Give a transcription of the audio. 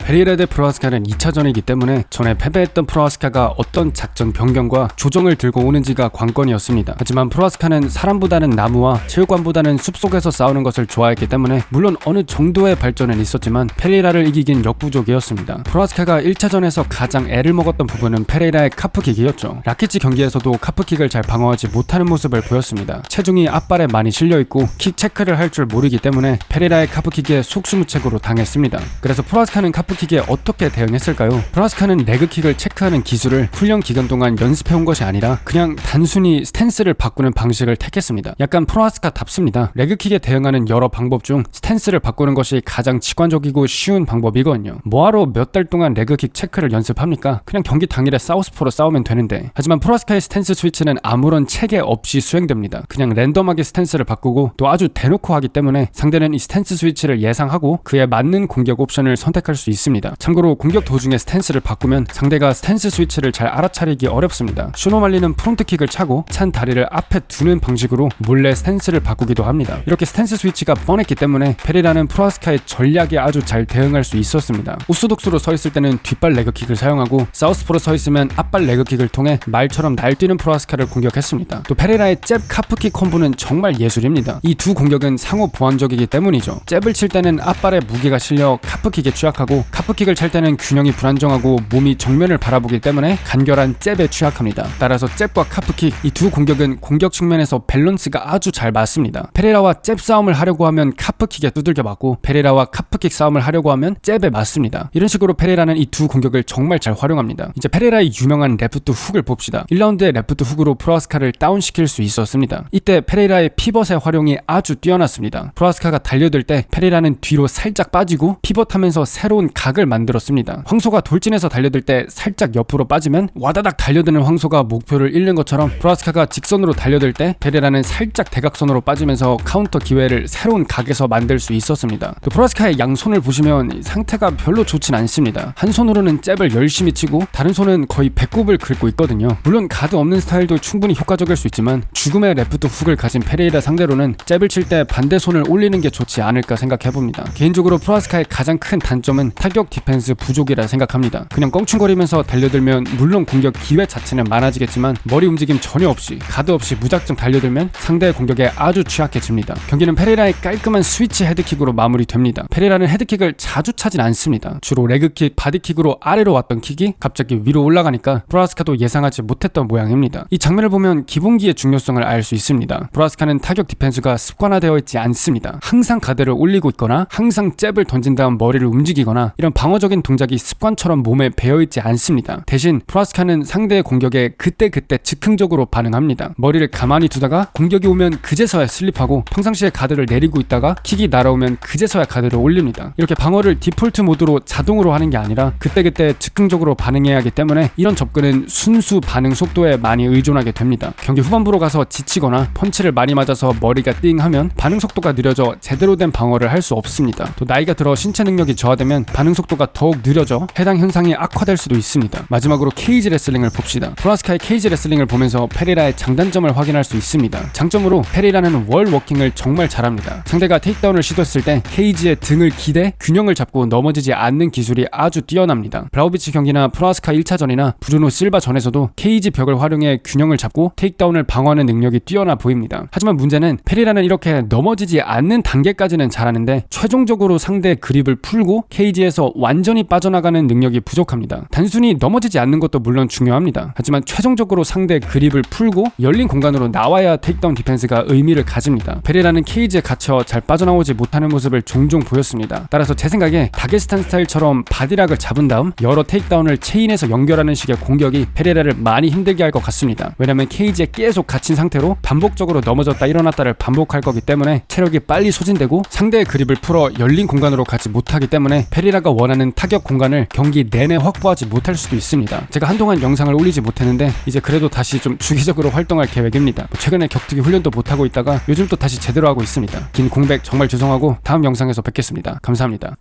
페레이라 대 프로하스카는 2차전이기 때문에 전에 패배했던 프로하스카가 어떤 작전 변경과 조정을 들고 오는지가 관건이었습니다. 하지만 프로하스카는 사람보다는 나무와 체육관보다는 숲속에서 싸우는 것을 좋아했기 때문에 물론 어느 정도의 발전은 있었지만 페레이라를 이기긴 역부족이었습니다. 프로하스카가 1차전에서 가장 애를 먹었던 부분은 페레이라의 카프킥이었죠. 라키치 경기에서도 카프킥을 잘 방어하지 못하는 모습을 보였습니다. 체중이 앞발에 많이 실려있고 킥 체크를 할 줄 모르기 때문에 페레이라의 카프킥에 속수무책으로 당했습니다. 그래서 프로하스카는 카프킥에 어떻게 대응했을까요? 프로하스카는 레그킥을 체크하는 기술을 훈련 기간 동안 연습해온 것이 아니라 그냥 단순히 스탠스를 바꾸는 방식을 택했습니다. 약간 프로하스카답습니다. 레그킥에 대응하는 여러 방법 중 스탠스를 바꾸는 것이 가장 직관적이고 쉬운 방법이거든요. 뭐하러 몇 달 동안 레그킥 체크를 연습합니까? 그냥 경기 당일에 사우스포로 싸우면 되는데. 하지만 프로하스카의 스탠스 스위치는 아무런 체계 없이 수행됩니다. 그냥 랜덤하게 스탠스를 바꾸고 또 아주 대놓고 하기 때문에 상대는 이 스탠스 스위치를 예상하고 그에 맞는 공격 옵션을 선택할 수 있습니다. 참고로 공격 도중에 스탠스를 바꾸면 상대가 스탠스 스위치를 잘 알아차리기 어렵습니다. 슈노말리는 프론트킥을 차고 찬 다리를 앞에 두는 방식으로 몰래 스탠스를 바꾸기도 합니다. 이렇게 스탠스 스위치가 뻔했기 때문에 페레이라는 프로하스카의 전략에 아주 잘 대응할 수 있었습니다. 오소독스로 서 있을 때는 뒷발 레그킥을 사용하고 사우스포로 서 있으면 앞발 레그킥을 통해 말처럼 날뛰는 프로하스카를 공격했습니다. 또 페레이라의 잽 카프킥 콤보는 정말 예술입니다. 이 두 공격은 상호 보완적이기 때문이죠. 잽을 칠 때는 앞발에 무게가 실려 카프킥에 취약하고 카프킥을 찰 때는 균형이 불안정하고 몸이 정면을 바라보기 때문에 간결한 잽에 취약합니다. 따라서 잽과 카프킥 이 두 공격은 공격 측면에서 밸런스가 아주 잘 맞습니다. 페레이라와 잽 싸움을 하려고 하면 카프킥에 두들겨 맞고 페레이라와 카프킥 싸움을 하려고 하면 잽에 맞습니다. 이런 식으로 페레이라는 이 두 공격을 정말 잘 활용합니다. 이제 페레이라의 유명한 레프트 훅을 봅시다. 1라운드의 레프트 훅으로 프로하스카를 다운시킬 수 있었습니다. 이때 페레이라의 피벗의 활용이 아주 뛰어났습니다. 프로하스카가 달려들 때 페레이라는 뒤로 살짝 빠지고 피벗하면서 새로운 각을 만들었습니다. 황소가 돌진해서 달려들 때 살짝 옆으로 빠지면 와다닥 달려드는 황소가 목표를 잃는 것처럼 프로하스카가 직선으로 달려들 때 페레이라는 살짝 대각선으로 빠지면서 카운터 기회를 새로운 각에서 만들 수 있었습니다. 또 프로하스카의 양손을 보시면 상태가 별로 좋진 않습니다. 한 손으로는 잽을 열심히 치고 다른 손은 거의 배꼽을 긁고 있거든요. 물론 가드 없는 스타일도 충분히 효과적일 수 있지만 죽음의 레프트 훅을 가진 페레이라 상대로는 잽을 칠 때 반대 손을 올리는 게 좋지 않을까 생각해봅니다. 개인적으로 프로하스카의 가장 큰 단점은 타격 디펜스 부족이라 생각합니다. 그냥 껑충거리면서 달려들면 물론 공격 기회 자체는 많아지겠지만 머리 움직임 전혀 없이 가드 없이 무작정 달려들면 상대의 공격에 아주 취약해집니다. 경기는 페레이라의 깔끔한 스위치 헤드킥으로 마무리됩니다. 페레이라는 헤드킥을 자주 차진 않습니다. 주로 레그킥, 바디킥으로 아래로 왔던 킥이 갑자기 위로 올라가니까 프로하스카도 예상하지 못했던 모양입니다. 이 장면을 보면 기본기의 중요성을 알 수 있습니다. 프로하스카는 타격 디펜스가 습관화되어 있지 않습니다. 항상 가드를 올리고 있거나 항상 잽을 던진 다음 머리를 움직이거나 이런 방어적인 동작이 습관처럼 몸에 배어있지 않습니다. 대신 프로하스카는 상대의 공격에 그때그때 즉흥적으로 반응합니다. 머리를 가만히 두다가 공격이 오면 그제서야 슬립하고 평상시에 가드를 내리고 있다가 킥이 날아오면 그제서야 가드를 올립니다. 이렇게 방어를 디폴트 모드로 자동으로 하는 게 아니라 그때그때 즉흥적으로 반응해야 하기 때문에 이런 접근은 순수 반응 속도에 많이 의존하게 됩니다. 경기 후반부로 가서 지치거나 펀치를 많이 맞아서 머리가 띵 하면 반응 속도가 느려져 제대로 된 방어를 할 수 없습니다. 또 나이가 들어 신체 능력이 저하되면 반응 속도가 더욱 느려져 해당 현상이 악화될 수도 있습니다. 마지막으로 케이지 레슬링을 봅시다. 프로하스카의 케이지 레슬링을 보면서 페레이라의 장단점을 확인할 수 있습니다. 장점으로 페레이라는 월 워킹을 정말 잘합니다. 상대가 테이크다운을 시도했을 때 케이지의 등을 기대 균형을 잡고 넘어지지 않는 기술이 아주 뛰어납니다. 브라우비치 경기나 프로하스카 1차전이나 브루노 실바 전에서도 케이지 벽을 활용해 균형을 잡고 테이크다운을 방어하는 능력이 뛰어나 보입니다. 하지만 문제는 페레이라는 이렇게 넘어지지 않는 단계까지는 잘하는데 최종적으로 상대의 그립을 풀고 케이지에서 완전히 빠져나가는 능력이 부족합니다. 단순히 넘어지지 않는 것도 물론 중요합니다. 하지만 최종적으로 상대의 그립을 풀고 열린 공간으로 나와야 테이크다운 디펜스가 의미를 가집니다. 페레이라는 케이지에 갇혀 잘 빠져나오지 못하는 모습을 종종 보였습니다. 따라서 제 생각에 다게스탄 스타일처럼 바디락을 잡은 다음 여러 테이크다운을 체인해서 연결하는 식의 공격이 페레이라를 많이 힘들게 할 것 같습니다. 왜냐면 케이지에 계속 갇힌 상태로 반복적으로 넘어졌다 일어났다를 반복할 거기 때문에 체력이 빨리 소진되고 상대의 그립을 풀어 열린 공간으로 가지 못하기 때문에 페레이라가 원하는 타격 공간을 경기 내내 확보하지 못할 수도 있습니다. 제가 한동안 영상을 올리지 못했는데 이제 그래도 다시 좀 주기적으로 활동할 계획입니다. 최근에 격투기 훈련도 못하고 있다가 요즘 또 다시 제대로 하고 있습니다. 긴 공백 정말 죄송하고 다음 영상에서 뵙겠습니다. 감사합니다.